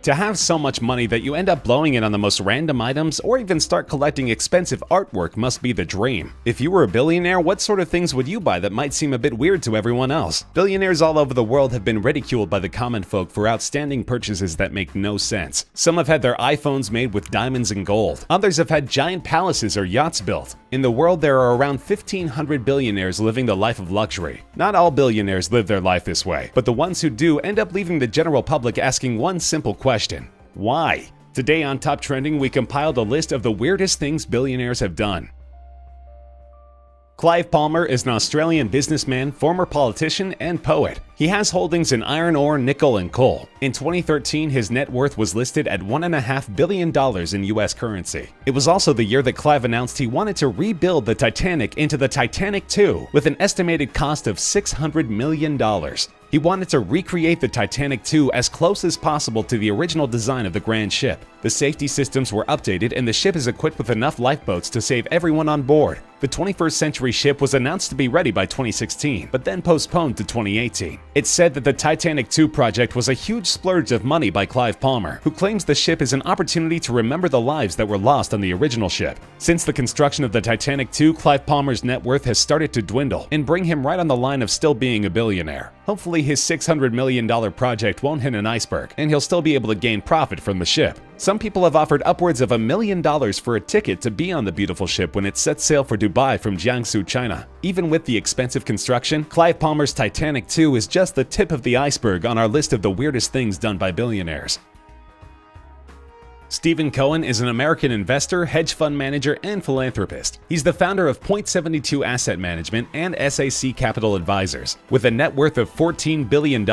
To have so much money that you end up blowing it on the most random items or even start collecting expensive artwork must be the dream. If you were a billionaire, what sort of things would you buy that might seem a bit weird to everyone else? Billionaires all over the world have been ridiculed by the common folk for outstanding purchases that make no sense. Some have had their iPhones made with diamonds and gold. Others have had giant palaces or yachts built. In the world, there are around 1,500 billionaires living the life of luxury. Not all billionaires live their life this way, but the ones who do end up leaving the general public asking one simple question: why? Today on Top Trending, we compiled a list of the weirdest things billionaires have done. Clive Palmer is an Australian businessman, former politician, and poet. He has holdings in iron ore, nickel, and coal. In 2013, his net worth was listed at $1.5 billion in US currency. It was also the year that Clive announced he wanted to rebuild the Titanic into the Titanic II with an estimated cost of $600 million. He wanted to recreate the Titanic II as close as possible to the original design of the grand ship. The safety systems were updated and the ship is equipped with enough lifeboats to save everyone on board. The 21st century ship was announced to be ready by 2016, but then postponed to 2018. It's said that the Titanic II project was a huge splurge of money by Clive Palmer, who claims the ship is an opportunity to remember the lives that were lost on the original ship. Since the construction of the Titanic II, Clive Palmer's net worth has started to dwindle and bring him right on the line of still being a billionaire. Hopefully his $600 million project won't hit an iceberg, and he'll still be able to gain profit from the ship. Some people have offered upwards of $1 million for a ticket to be on the beautiful ship when it sets sail for Dubai from Jiangsu, China. Even with the expensive construction, Clive Palmer's Titanic II is just the tip of the iceberg on our list of the weirdest things done by billionaires. Stephen Cohen is an American investor, hedge fund manager, and philanthropist. He's the founder of Point72 Asset Management and SAC Capital Advisors. With a net worth of $14 billion,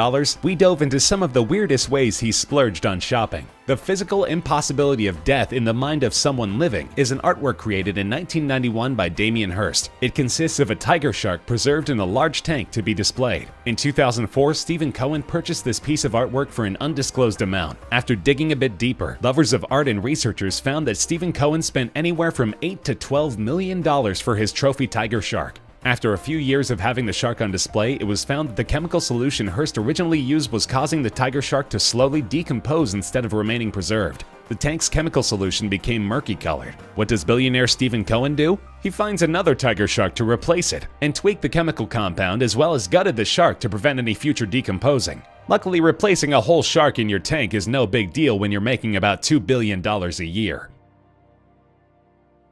we dove into some of the weirdest ways he's splurged on shopping. The Physical Impossibility of Death in the Mind of Someone Living is an artwork created in 1991 by Damien Hirst. It consists of a tiger shark preserved in a large tank to be displayed. In 2004, Stephen Cohen purchased this piece of artwork for an undisclosed amount. After digging a bit deeper, lovers of art and researchers found that Stephen Cohen spent anywhere from $8 to $12 million for his trophy tiger shark. After a few years of having the shark on display, it was found that the chemical solution Hirst originally used was causing the tiger shark to slowly decompose instead of remaining preserved. The tank's chemical solution became murky-colored. What does billionaire Stephen Cohen do? He finds another tiger shark to replace it and tweaked the chemical compound as well as gutted the shark to prevent any future decomposing. Luckily, replacing a whole shark in your tank is no big deal when you're making about $2 billion a year.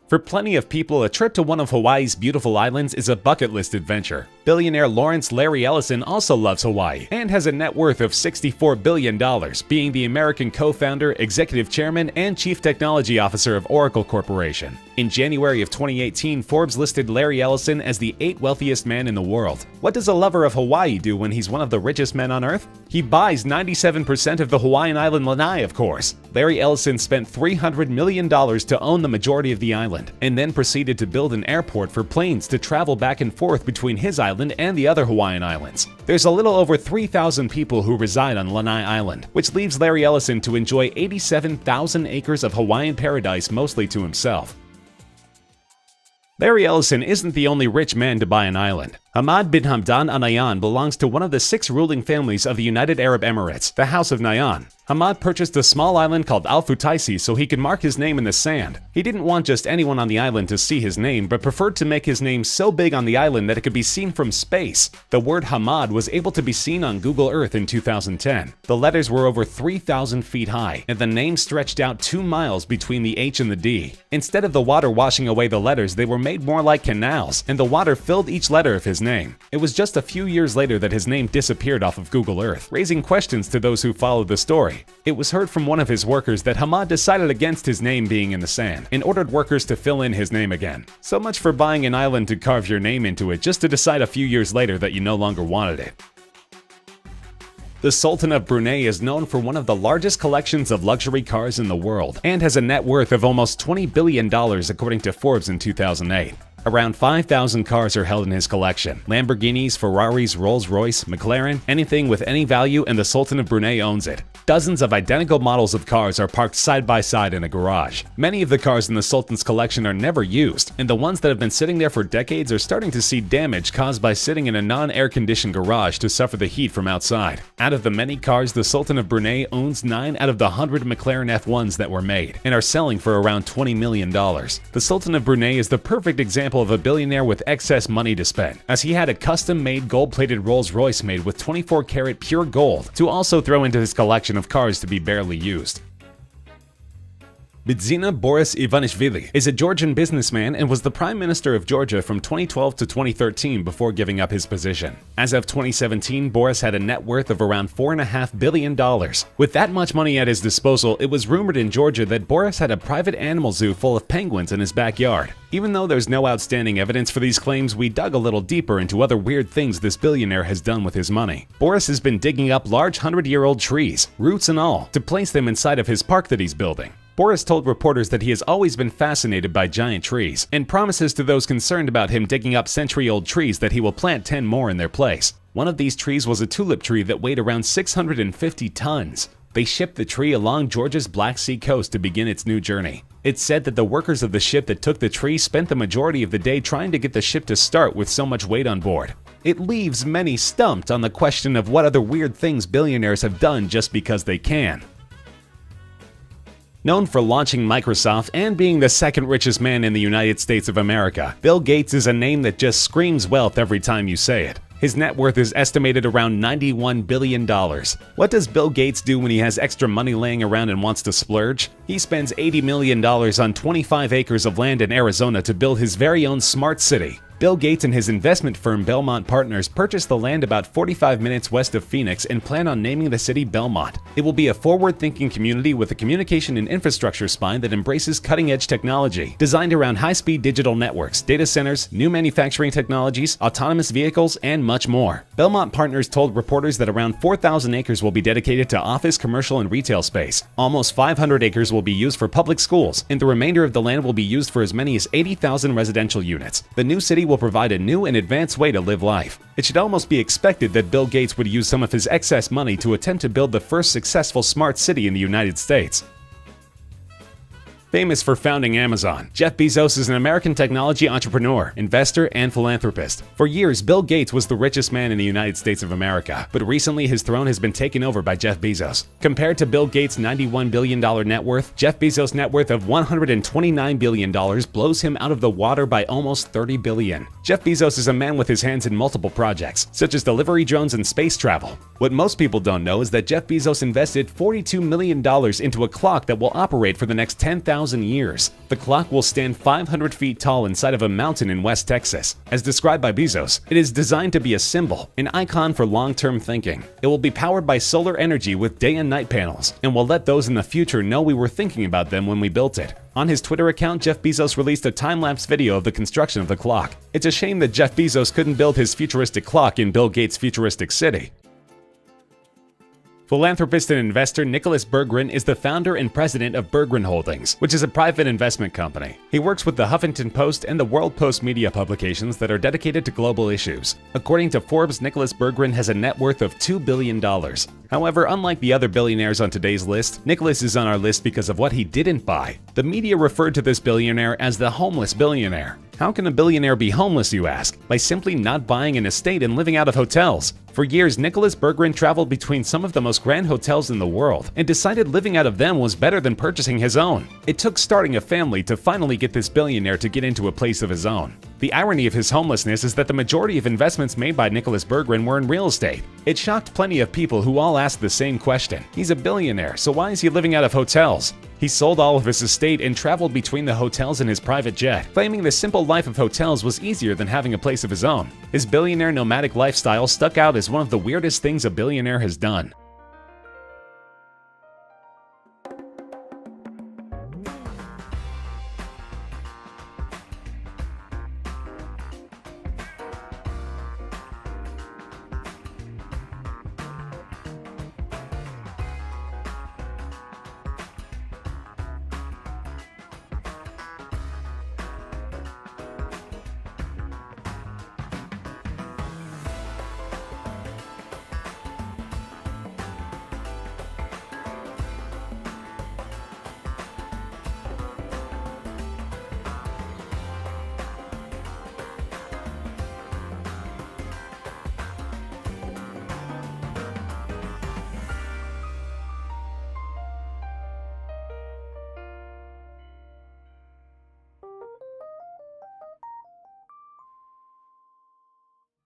For plenty of people, a trip to one of Hawaii's beautiful islands is a bucket list adventure. Billionaire Lawrence Larry Ellison also loves Hawaii and has a net worth of $64 billion, being the American co-founder, executive chairman, and chief technology officer of Oracle Corporation. In January of 2018, Forbes listed Larry Ellison as the 8th wealthiest man in the world. What does a lover of Hawaii do when he's one of the richest men on earth? He buys 97% of the Hawaiian island Lanai, of course. Larry Ellison spent $300 million to own the majority of the island, and then proceeded to build an airport for planes to travel back and forth between his island and the other Hawaiian islands. There's a little over 3,000 people who reside on Lanai Island, which leaves Larry Ellison to enjoy 87,000 acres of Hawaiian paradise mostly to himself. Larry Ellison isn't the only rich man to buy an island. Hamad bin Hamdan Al Nahyan belongs to one of the 6 ruling families of the United Arab Emirates, the House of Nahyan. Hamad purchased a small island called Al Futaisi so he could mark his name in the sand. He didn't want just anyone on the island to see his name, but preferred to make his name so big on the island that it could be seen from space. The word Hamad was able to be seen on Google Earth in 2010. The letters were over 3,000 feet high, and the name stretched out 2 miles between the H and the D. Instead of the water washing away the letters, they were made more like canals, and the water filled each letter of his name. It was just a few years later that his name disappeared off of Google Earth, raising questions to those who followed the story. It was heard from one of his workers that Hamad decided against his name being in the sand and ordered workers to fill in his name again. So much for buying an island to carve your name into it just to decide a few years later that you no longer wanted it. The Sultan of Brunei is known for one of the largest collections of luxury cars in the world and has a net worth of almost $20 billion according to Forbes in 2008. Around 5,000 cars are held in his collection. Lamborghinis, Ferraris, Rolls-Royce, McLaren, anything with any value, and the Sultan of Brunei owns it. Dozens of identical models of cars are parked side by side in a garage. Many of the cars in the Sultan's collection are never used, and the ones that have been sitting there for decades are starting to see damage caused by sitting in a non-air-conditioned garage to suffer the heat from outside. Out of the many cars, the Sultan of Brunei owns 9 out of the 100 McLaren F1s that were made, and are selling for around $20 million. The Sultan of Brunei is the perfect example of a billionaire with excess money to spend, as he had a custom-made gold-plated Rolls-Royce made with 24-karat pure gold to also throw into his collection of cars to be barely used. Bidzina Boris Ivanishvili is a Georgian businessman and was the Prime Minister of Georgia from 2012 to 2013 before giving up his position. As of 2017, Boris had a net worth of around $4.5 billion. With that much money at his disposal, it was rumored in Georgia that Boris had a private animal zoo full of penguins in his backyard. Even though there's no outstanding evidence for these claims, we dug a little deeper into other weird things this billionaire has done with his money. Boris has been digging up large 100-year-old trees, roots and all, to place them inside of his park that he's building. Boris told reporters that he has always been fascinated by giant trees, and promises to those concerned about him digging up century-old trees that he will plant 10 more in their place. One of these trees was a tulip tree that weighed around 650 tons. They shipped the tree along Georgia's Black Sea coast to begin its new journey. It's said that the workers of the ship that took the tree spent the majority of the day trying to get the ship to start with so much weight on board. It leaves many stumped on the question of what other weird things billionaires have done just because they can. Known for launching Microsoft and being the second richest man in the United States of America, Bill Gates is a name that just screams wealth every time you say it. His net worth is estimated around $91 billion. What does Bill Gates do when he has extra money laying around and wants to splurge? He spends $80 million on 25 acres of land in Arizona to build his very own smart city. Bill Gates and his investment firm Belmont Partners purchased the land about 45 minutes west of Phoenix and plan on naming the city Belmont. It will be a forward-thinking community with a communication and infrastructure spine that embraces cutting-edge technology, designed around high-speed digital networks, data centers, new manufacturing technologies, autonomous vehicles, and much more. Belmont Partners told reporters that around 4,000 acres will be dedicated to office, commercial, and retail space. Almost 500 acres will be used for public schools, and the remainder of the land will be used for as many as 80,000 residential units. The new city will provide a new and advanced way to live life. It should almost be expected that Bill Gates would use some of his excess money to attempt to build the first successful smart city in the United States. Famous for founding Amazon, Jeff Bezos is an American technology entrepreneur, investor, and philanthropist. For years, Bill Gates was the richest man in the United States of America, but recently his throne has been taken over by Jeff Bezos. Compared to Bill Gates' $91 billion net worth, Jeff Bezos' net worth of $129 billion blows him out of the water by almost $30 billion. Jeff Bezos is a man with his hands in multiple projects, such as delivery drones and space travel. What most people don't know is that Jeff Bezos invested $42 million into a clock that will operate for the next 10,000 years. The clock will stand 500 feet tall inside of a mountain in West Texas. As described by Bezos, it is designed to be a symbol, an icon for long-term thinking. It will be powered by solar energy with day and night panels, and will let those in the future know we were thinking about them when we built it. On his Twitter account, Jeff Bezos released a time-lapse video of the construction of the clock. It's a shame that Jeff Bezos couldn't build his futuristic clock in Bill Gates' futuristic city. Philanthropist and investor Nicholas Berggren is the founder and president of Berggren Holdings, which is a private investment company. He works with the Huffington Post and the World Post media publications that are dedicated to global issues. According to Forbes, Nicholas Berggren has a net worth of $2 billion. However, unlike the other billionaires on today's list, Nicholas is on our list because of what he didn't buy. The media referred to this billionaire as the homeless billionaire. How can a billionaire be homeless, you ask? By simply not buying an estate and living out of hotels. For years, Nicholas Berggren traveled between some of the most grand hotels in the world and decided living out of them was better than purchasing his own. It took starting a family to finally get this billionaire to get into a place of his own. The irony of his homelessness is that the majority of investments made by Nicholas Berggren were in real estate. It shocked plenty of people who all asked the same question. He's a billionaire, so why is he living out of hotels? He sold all of his estate and traveled between the hotels in his private jet, claiming the simple life of hotels was easier than having a place of his own. His billionaire nomadic lifestyle stuck out as one of the weirdest things a billionaire has done.